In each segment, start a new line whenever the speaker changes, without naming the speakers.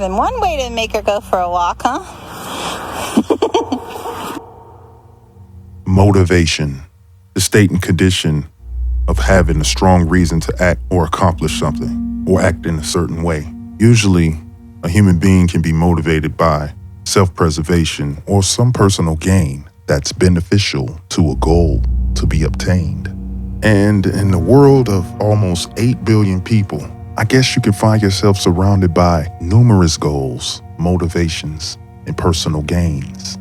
than one way to make her go for a walk, huh?
Motivation, the state and condition of having a strong reason to act or accomplish something, or act in a certain way. Usually, a human being can be motivated by self-preservation or some personal gain that's beneficial to a goal to be obtained. And in the world of almost 8 billion people, I guess you can find yourself surrounded by numerous goals, motivations, and personal gains.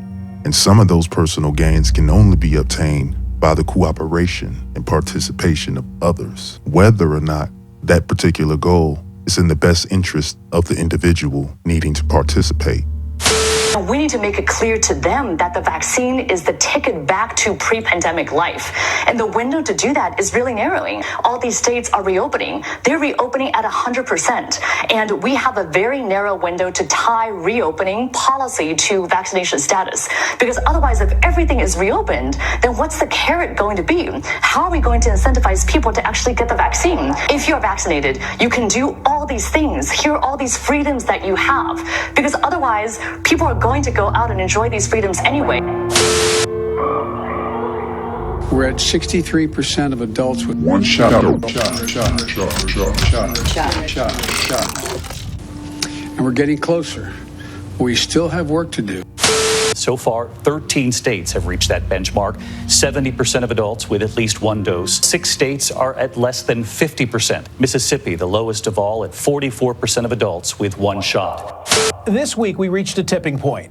And some of those personal gains can only be obtained by the cooperation and participation of others, whether or not that particular goal is in the best interest of the individual needing to participate.
We need to make it clear to them that the vaccine is the ticket back to pre-pandemic life. And the window to do that is really narrowing. All these states are reopening. They're reopening at 100%. And we have a very narrow window to tie reopening policy to vaccination status. Because otherwise, if everything is reopened, then what's the carrot going to be? How are we going to incentivize people to actually get the vaccine? If you're vaccinated, you can do all these things. Here are all these freedoms that you have. Because otherwise, people are going to go out and enjoy these freedoms anyway.
We're at 63% of adults with
one shot.
And we're getting closer. We still have work to do.
So far, 13 states have reached that benchmark. 70% of adults with at least one dose. 6 states are at less than 50%. Mississippi, the lowest of all, at 44% of adults with one shot.
This week, we reached a tipping point.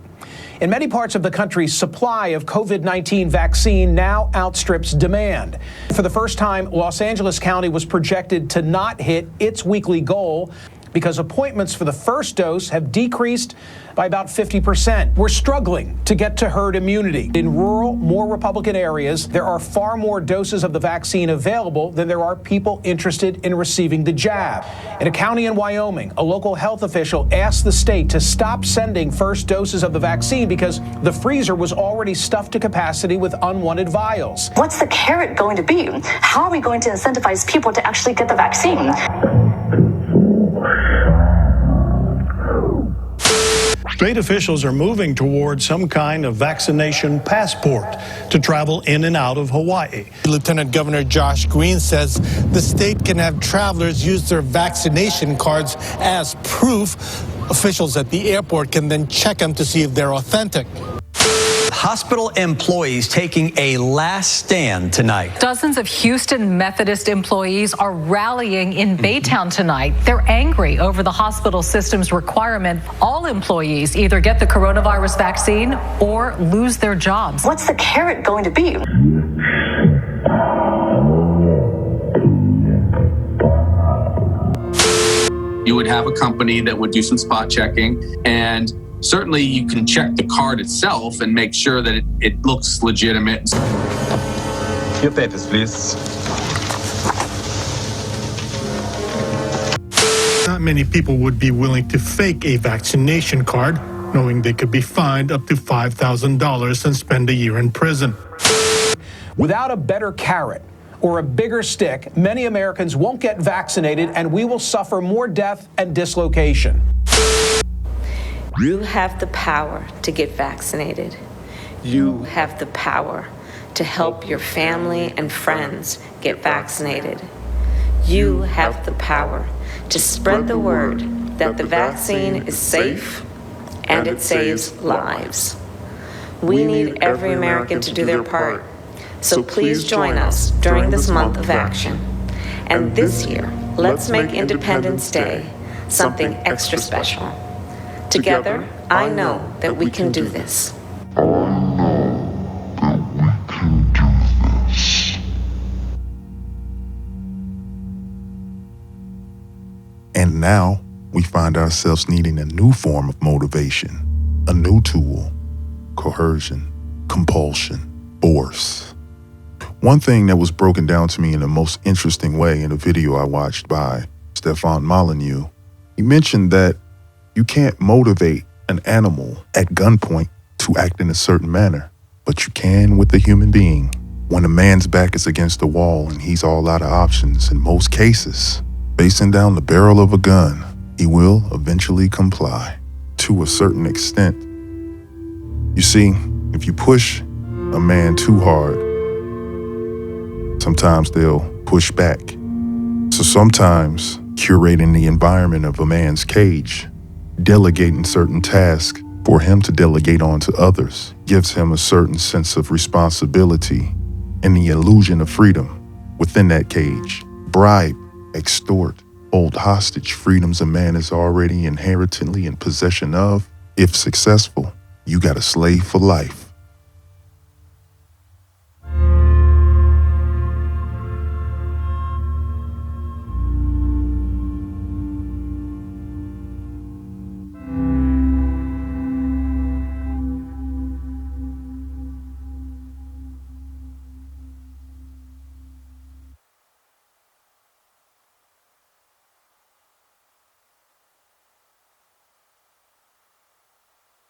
In many parts of the country, supply of COVID-19 vaccine now outstrips demand. For the first time, Los Angeles County was projected to not hit its weekly goal because appointments for the first dose have decreased by about 50%. We're struggling to get to herd immunity. In rural, more Republican areas, there are far more doses of the vaccine available than there are people interested in receiving the jab. In a county in Wyoming, a local health official asked the state to stop sending first doses of the vaccine because the freezer was already stuffed to capacity with unwanted vials.
What's the carrot going to be? How are we going to incentivize people to actually get the vaccine?
State officials are moving toward some kind of vaccination passport to travel in and out of Hawaii.
Lieutenant Governor Josh Green says the state can have travelers use their vaccination cards as proof. Officials at the airport can then check them to see if they're authentic.
Hospital employees taking a last stand tonight.
Dozens of Houston Methodist employees are rallying in Baytown tonight. They're angry over the hospital system's requirement all employees either get the coronavirus vaccine or lose their jobs.
What's the carrot going to be?
You would have a company that would do some spot checking, and certainly you can check the card itself and make sure that it looks legitimate.
Your papers, please.
Not many people would be willing to fake a vaccination card, knowing they could be fined up to $5,000 and spend a year in prison.
Without a better carrot or a bigger stick, many Americans won't get vaccinated, and we will suffer more death and dislocation.
You have the power to get vaccinated. You have the power to help your family and friends get vaccinated. You have the power to spread the word that the vaccine is safe and it saves lives. We need every American to do their part. So please join us during this month of action. And this year, let's make Independence Day something extra special. Together, I know that we can do this.
And now we find ourselves needing a new form of motivation, a new tool: coercion, compulsion, force. One thing that was broken down to me in the most interesting way in a video I watched by Stefan Molyneux, he mentioned that you can't motivate an animal at gunpoint to act in a certain manner, but you can with a human being. When a man's back is against the wall and he's all out of options, in most cases, facing down the barrel of a gun, he will eventually comply. to a certain extent. You see, if you push a man too hard, sometimes they'll push back. So sometimes curating the environment of a man's cage, delegating certain tasks for him to delegate on to others, gives him a certain sense of responsibility and the illusion of freedom within that cage. Bribe, extort, hold hostage freedoms a man is already inherently in possession of. If successful, you got a slave for life.